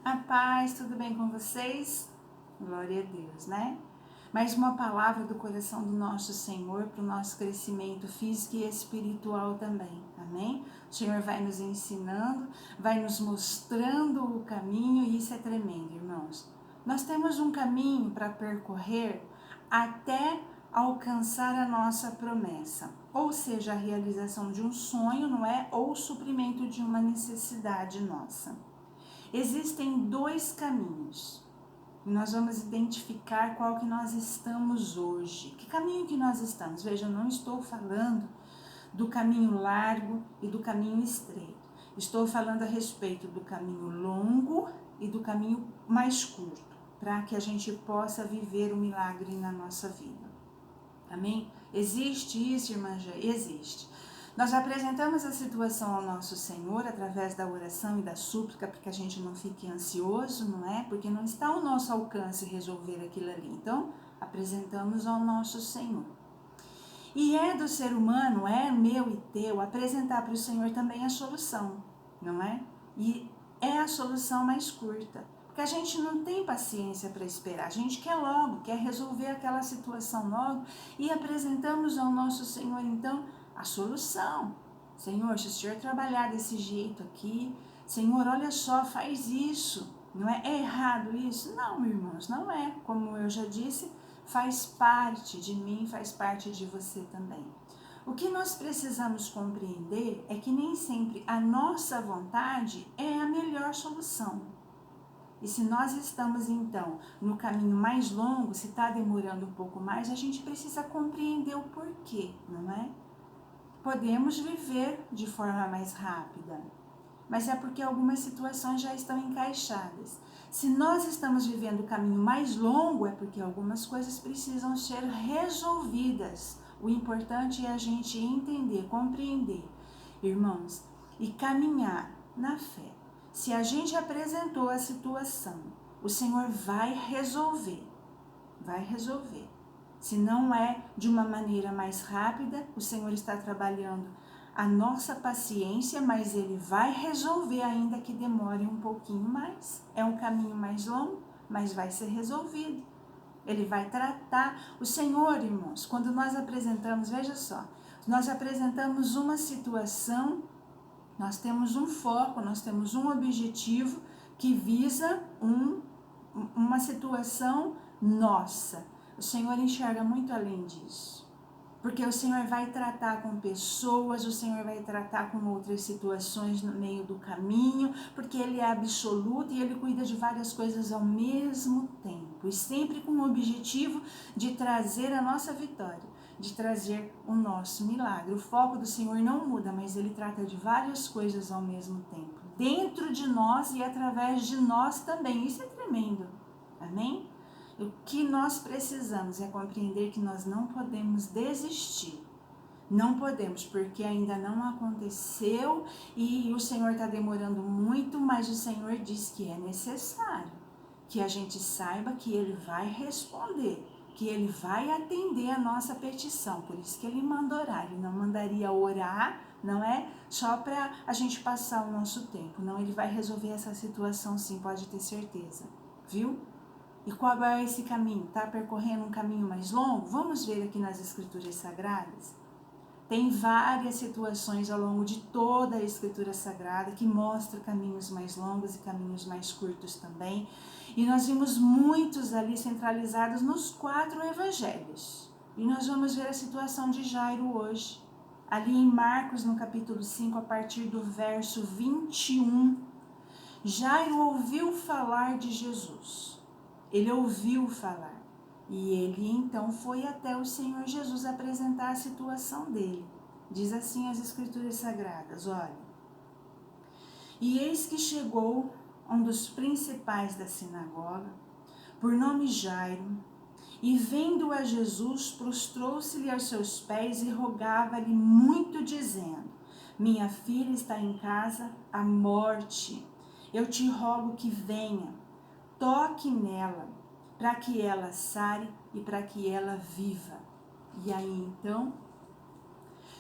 A paz, tudo bem com vocês? Glória a Deus, né? Mais uma palavra do coração do nosso Senhor para o nosso crescimento físico e espiritual também, amém? O Senhor vai nos ensinando, vai nos mostrando o caminho e isso é tremendo, irmãos. Nós temos um caminho para percorrer até alcançar a nossa promessa, ou seja, a realização de um sonho, não é? Ou o suprimento de uma necessidade nossa. Existem dois caminhos. E nós vamos identificar qual que nós estamos hoje. Que caminho que nós estamos? Veja, eu não estou falando do caminho largo e do caminho estreito. Estou falando a respeito do caminho longo e do caminho mais curto, para que a gente possa viver o milagre na nossa vida. Amém? Existe isso, irmã Jé? Existe. Nós apresentamos a situação ao nosso Senhor através da oração e da súplica, para que a gente não fique ansioso, não é? Porque não está ao nosso alcance resolver aquilo ali. Então, apresentamos ao nosso Senhor. E é do ser humano, é meu e teu, apresentar para o Senhor também a solução, não é? E é a solução mais curta. Porque a gente não tem paciência para esperar, a gente quer logo, quer resolver aquela situação logo e apresentamos ao nosso Senhor, então, a solução. Senhor, se o Senhor trabalhar desse jeito aqui, Senhor, olha só, faz isso, não é? É errado isso? Não, irmãos, não é. Como eu já disse, faz parte de mim, faz parte de você também. O que nós precisamos compreender é que nem sempre a nossa vontade é a melhor solução. E se nós estamos, então, no caminho mais longo, se está demorando um pouco mais, a gente precisa compreender o porquê, não é? Podemos viver de forma mais rápida, mas é porque algumas situações já estão encaixadas. Se nós estamos vivendo o caminho mais longo, é porque algumas coisas precisam ser resolvidas. O importante é a gente entender, compreender, irmãos, e caminhar na fé. Se a gente apresentou a situação, o Senhor vai resolver. Vai resolver. Se não é de uma maneira mais rápida, o Senhor está trabalhando a nossa paciência, mas Ele vai resolver, ainda que demore um pouquinho mais. É um caminho mais longo, mas vai ser resolvido. Ele vai tratar. O Senhor, irmãos, quando nós apresentamos, veja só, nós apresentamos uma situação, nós temos um foco, nós temos um objetivo que visa uma situação nossa. O Senhor enxerga muito além disso. Porque o Senhor vai tratar com pessoas, o Senhor vai tratar com outras situações no meio do caminho, porque Ele é absoluto e Ele cuida de várias coisas ao mesmo tempo. E sempre com o objetivo de trazer a nossa vitória, de trazer o nosso milagre. O foco do Senhor não muda, mas Ele trata de várias coisas ao mesmo tempo. Dentro de nós e através de nós também. Isso é tremendo. Amém? O que nós precisamos é compreender que nós não podemos desistir. Não podemos, porque ainda não aconteceu e o Senhor está demorando muito, mas o Senhor diz que é necessário que a gente saiba que Ele vai responder, que Ele vai atender a nossa petição. Por isso que Ele manda orar. Ele não mandaria orar, não é? Só para a gente passar o nosso tempo. Não, Ele vai resolver essa situação sim, pode ter certeza. Viu? E qual é esse caminho? Está percorrendo um caminho mais longo? Vamos ver aqui nas Escrituras Sagradas. Tem várias situações ao longo de toda a Escritura Sagrada que mostram caminhos mais longos e caminhos mais curtos também. E nós vimos muitos ali centralizados nos 4 evangelhos. E nós vamos ver a situação de Jairo hoje. Ali em Marcos, no capítulo 5, a partir do verso 21. Jairo ouviu falar de Jesus. Ele ouviu falar e ele então foi até o Senhor Jesus apresentar a situação dele. Diz assim as Escrituras Sagradas, olha. E eis que chegou um dos principais da sinagoga, por nome Jairo, e vendo a Jesus, prostrou-se-lhe aos seus pés e rogava-lhe muito, dizendo: minha filha está em casa, à morte. Eu te rogo que venha, toque nela, para que ela sare e para que ela viva. E aí então,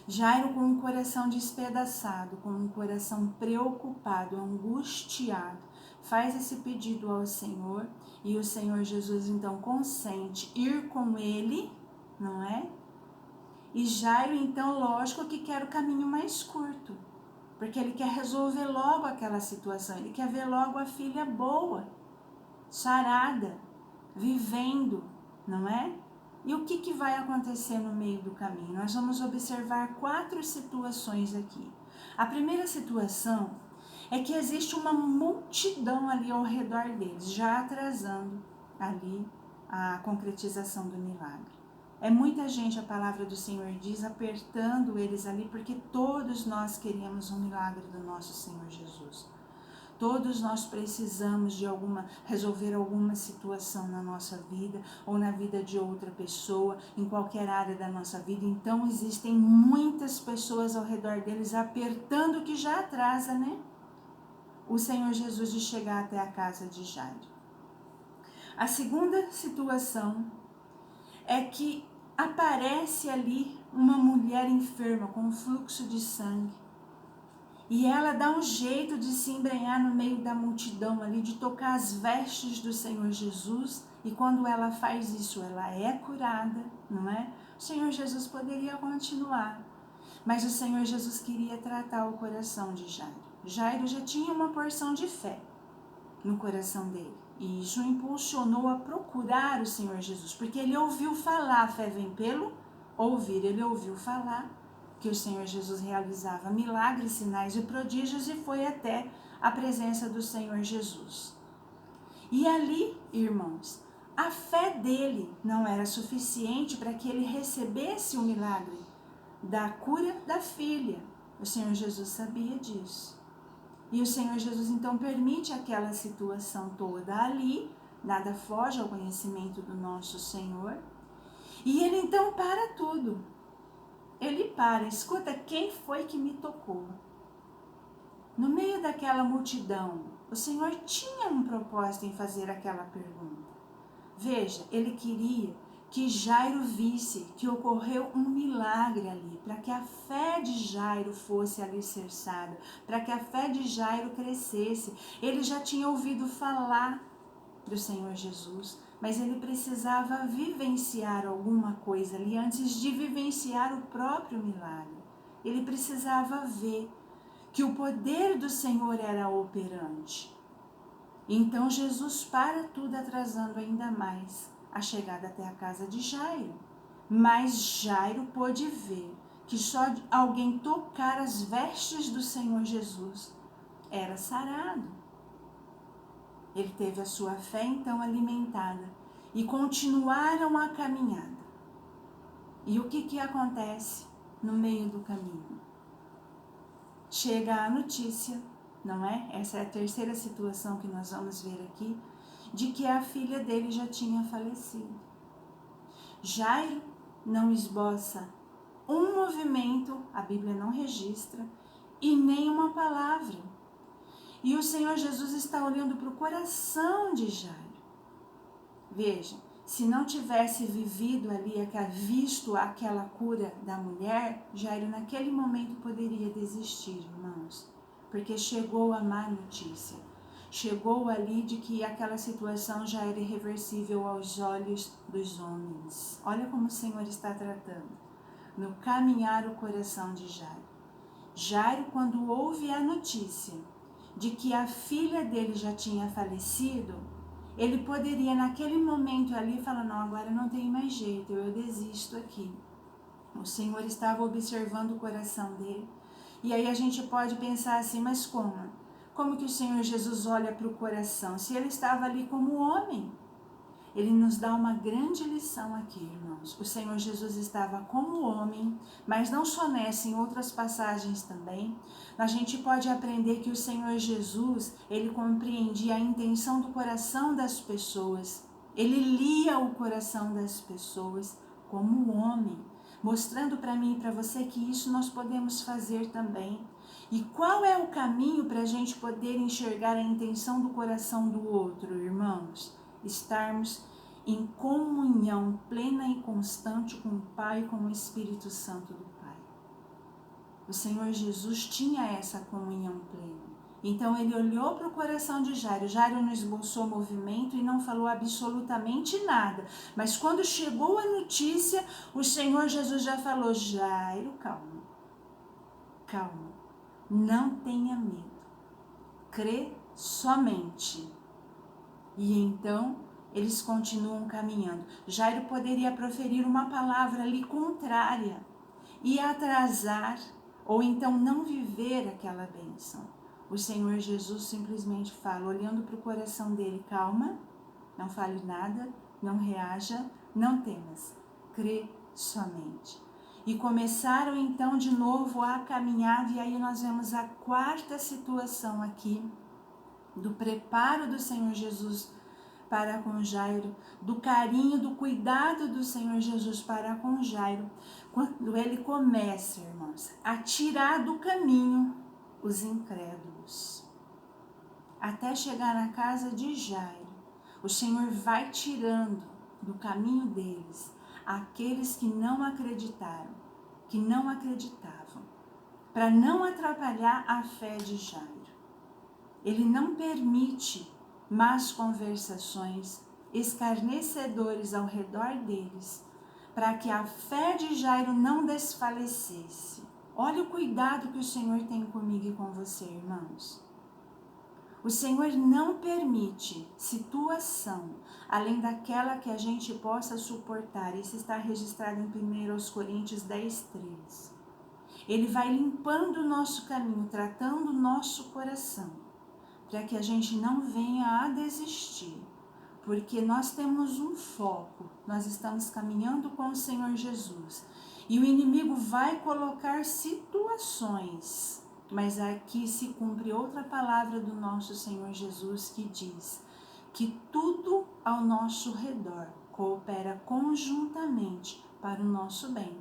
Jairo, com um coração despedaçado, com um coração preocupado, angustiado, faz esse pedido ao Senhor e o Senhor Jesus então consente ir com ele, não é? E Jairo então, lógico que quer o caminho mais curto, porque ele quer resolver logo aquela situação, ele quer ver logo a filha boa, sarada, vivendo, não é? E o que vai acontecer no meio do caminho? Nós vamos observar 4 situações aqui. A primeira situação é que existe uma multidão ali ao redor deles, já atrasando ali a concretização do milagre. É muita gente, a palavra do Senhor diz, apertando eles ali, porque todos nós queremos um milagre do nosso Senhor Jesus. Todos nós precisamos de resolver alguma situação na nossa vida ou na vida de outra pessoa, em qualquer área da nossa vida. Então existem muitas pessoas ao redor deles apertando, que já atrasa, né? O Senhor Jesus de chegar até a casa de Jairo. A segunda situação é que aparece ali uma mulher enferma com fluxo de sangue. E ela dá um jeito de se embrenhar no meio da multidão ali, de tocar as vestes do Senhor Jesus. E quando ela faz isso, ela é curada, não é? O Senhor Jesus poderia continuar, mas o Senhor Jesus queria tratar o coração de Jairo. Jairo já tinha uma porção de fé no coração dele. E isso o impulsionou a procurar o Senhor Jesus, porque ele ouviu falar, a fé vem pelo ouvir, ele ouviu falar que o Senhor Jesus realizava milagres, sinais e prodígios e foi até a presença do Senhor Jesus. E ali, irmãos, a fé dele não era suficiente para que ele recebesse o milagre da cura da filha. O Senhor Jesus sabia disso. E o Senhor Jesus então permite aquela situação toda ali, nada foge ao conhecimento do nosso Senhor. E ele então para tudo. Ele para, escuta, quem foi que me tocou? No meio daquela multidão, o Senhor tinha um propósito em fazer aquela pergunta. Veja, ele queria que Jairo visse que ocorreu um milagre ali, para que a fé de Jairo fosse alicerçada, para que a fé de Jairo crescesse. Ele já tinha ouvido falar do Senhor Jesus, mas ele precisava vivenciar alguma coisa ali antes de vivenciar o próprio milagre. Ele precisava ver que o poder do Senhor era operante. Então Jesus para tudo, atrasando ainda mais a chegada até a casa de Jairo. Mas Jairo pôde ver que só alguém tocar as vestes do Senhor Jesus era sarado. Ele teve a sua fé então alimentada e continuaram a caminhada. E o que acontece no meio do caminho? Chega a notícia, não é? Essa é a terceira situação que nós vamos ver aqui, de que a filha dele já tinha falecido. Jairo não esboça um movimento, a Bíblia não registra, e nem uma palavra. E o Senhor Jesus está olhando para o coração de Jairo. Veja, se não tivesse vivido ali, visto aquela cura da mulher, Jairo naquele momento poderia desistir, irmãos. Porque chegou a má notícia. Chegou ali de que aquela situação já era irreversível aos olhos dos homens. Olha como o Senhor está tratando. No caminhar o coração de Jairo. Jairo, quando ouve a notícia de que a filha dele já tinha falecido, ele poderia naquele momento ali falar, não, agora não tem mais jeito, eu desisto aqui. O Senhor estava observando o coração dele. E aí a gente pode pensar assim, mas como? Como que o Senhor Jesus olha para o coração? Se ele estava ali como homem. Ele nos dá uma grande lição aqui, irmãos. O Senhor Jesus estava como homem, mas não só nessa, em outras passagens também. A gente pode aprender que o Senhor Jesus, ele compreendia a intenção do coração das pessoas. Ele lia o coração das pessoas como homem, mostrando para mim e para você que isso nós podemos fazer também. E qual é o caminho para a gente poder enxergar a intenção do coração do outro, irmãos? Estarmos em comunhão plena e constante com o Pai e com o Espírito Santo do Pai. O Senhor Jesus tinha essa comunhão plena. Então ele olhou para o coração de Jairo. Jairo não esboçou movimento e não falou absolutamente nada. Mas quando chegou a notícia, o Senhor Jesus já falou: Jairo, calma, calma, não tenha medo, crê somente. E então eles continuam caminhando. Jairo poderia proferir uma palavra ali contrária e atrasar, ou então não viver aquela bênção. O Senhor Jesus simplesmente fala, olhando para o coração dele: calma, não fale nada, não reaja, não temas, crê somente. E começaram então de novo a caminhar, e aí nós vemos a quarta situação aqui, do preparo do Senhor Jesus para com Jairo, do carinho, do cuidado do Senhor Jesus para com Jairo, quando ele começa, irmãos, a tirar do caminho os incrédulos. Até chegar na casa de Jairo, o Senhor vai tirando do caminho deles aqueles que não acreditaram, que não acreditavam, para não atrapalhar a fé de Jairo. Ele não permite más conversações, escarnecedores ao redor deles, para que a fé de Jairo não desfalecesse. Olha o cuidado que o Senhor tem comigo e com você, irmãos. O Senhor não permite situação além daquela que a gente possa suportar. Isso está registrado em 1 Coríntios 10:3. Ele vai limpando o nosso caminho, tratando o nosso coração, para que a gente não venha a desistir, porque nós temos um foco, nós estamos caminhando com o Senhor Jesus, e o inimigo vai colocar situações, mas aqui se cumpre outra palavra do nosso Senhor Jesus, que diz que tudo ao nosso redor coopera conjuntamente para o nosso bem.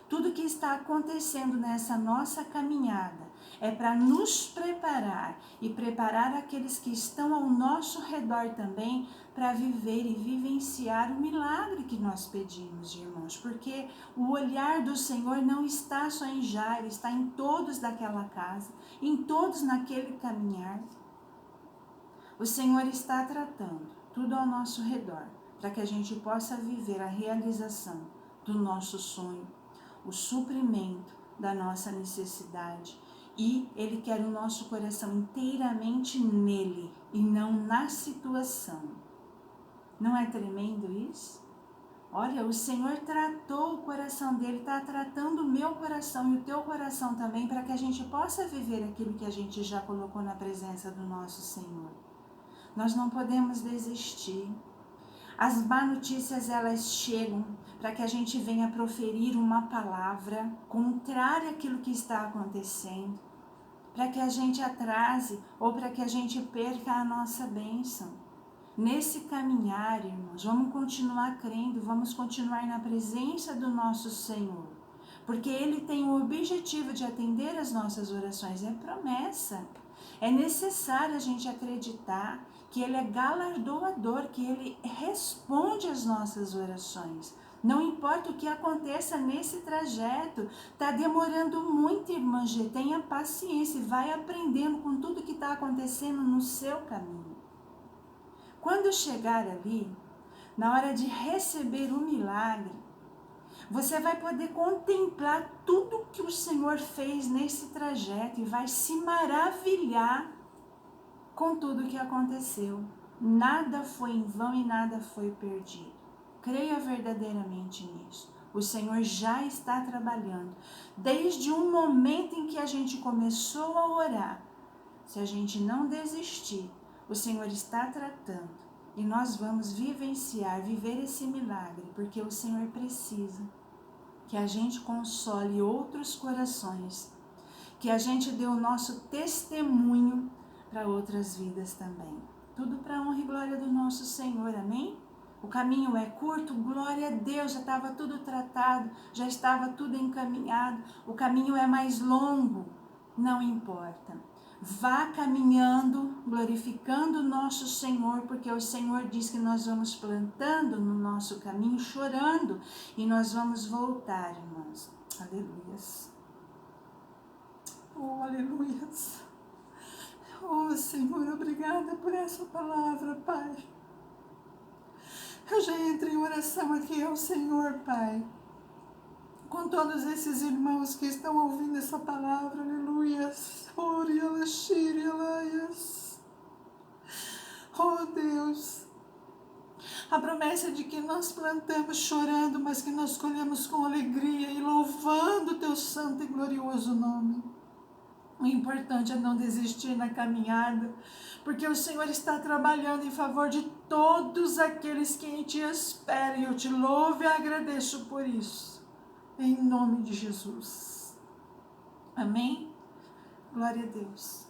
Tudo que está acontecendo nessa nossa caminhada é para nos preparar e preparar aqueles que estão ao nosso redor também para viver e vivenciar o milagre que nós pedimos, irmãos. Porque o olhar do Senhor não está só em Jairo, está em todos daquela casa, em todos naquele caminhar. O Senhor está tratando tudo ao nosso redor para que a gente possa viver a realização do nosso sonho, o suprimento da nossa necessidade, e Ele quer o nosso coração inteiramente nele e não na situação. Não é tremendo isso? Olha, o Senhor tratou o coração dele, está tratando o meu coração e o teu coração também, para que a gente possa viver aquilo que a gente já colocou na presença do nosso Senhor. Nós não podemos desistir. As má notícias, elas chegam para que a gente venha proferir uma palavra contrária àquilo que está acontecendo, para que a gente atrase ou para que a gente perca a nossa bênção. Nesse caminhar, irmãos, vamos continuar crendo, vamos continuar na presença do nosso Senhor, porque Ele tem o objetivo de atender as nossas orações, é promessa. É necessário a gente acreditar que Ele é galardoador, que Ele responde às nossas orações. Não importa o que aconteça nesse trajeto, está demorando muito, irmã G, tenha paciência e vai aprendendo com tudo que está acontecendo no seu caminho. Quando chegar ali, na hora de receber o milagre, você vai poder contemplar tudo que o Senhor fez nesse trajeto e vai se maravilhar com tudo que aconteceu. Nada foi em vão e nada foi perdido. Creia verdadeiramente nisso. O Senhor já está trabalhando. Desde o momento em que a gente começou a orar, se a gente não desistir, o Senhor está tratando. E nós vamos vivenciar, viver esse milagre, porque o Senhor precisa que a gente console outros corações, que a gente dê o nosso testemunho para outras vidas também. Tudo para a honra e glória do nosso Senhor, amém? O caminho é curto, glória a Deus, já estava tudo tratado, já estava tudo encaminhado. O caminho é mais longo, não importa. Vá caminhando, glorificando o nosso Senhor, porque o Senhor diz que nós vamos plantando no nosso caminho, chorando, e nós vamos voltar, irmãos. Aleluias. Oh, aleluias. Oh, Senhor, obrigada por essa palavra, Pai. Eu já entrei em oração aqui ao Senhor, Pai, com todos esses irmãos que estão ouvindo essa palavra, aleluia. Oh, Deus, a promessa de que nós plantamos chorando, mas que nós colhemos com alegria e louvando o teu santo e glorioso nome. O importante é não desistir na caminhada, porque o Senhor está trabalhando em favor de todos aqueles que em Ti esperam. E eu te louvo e agradeço por isso, em nome de Jesus. Amém? Glória a Deus.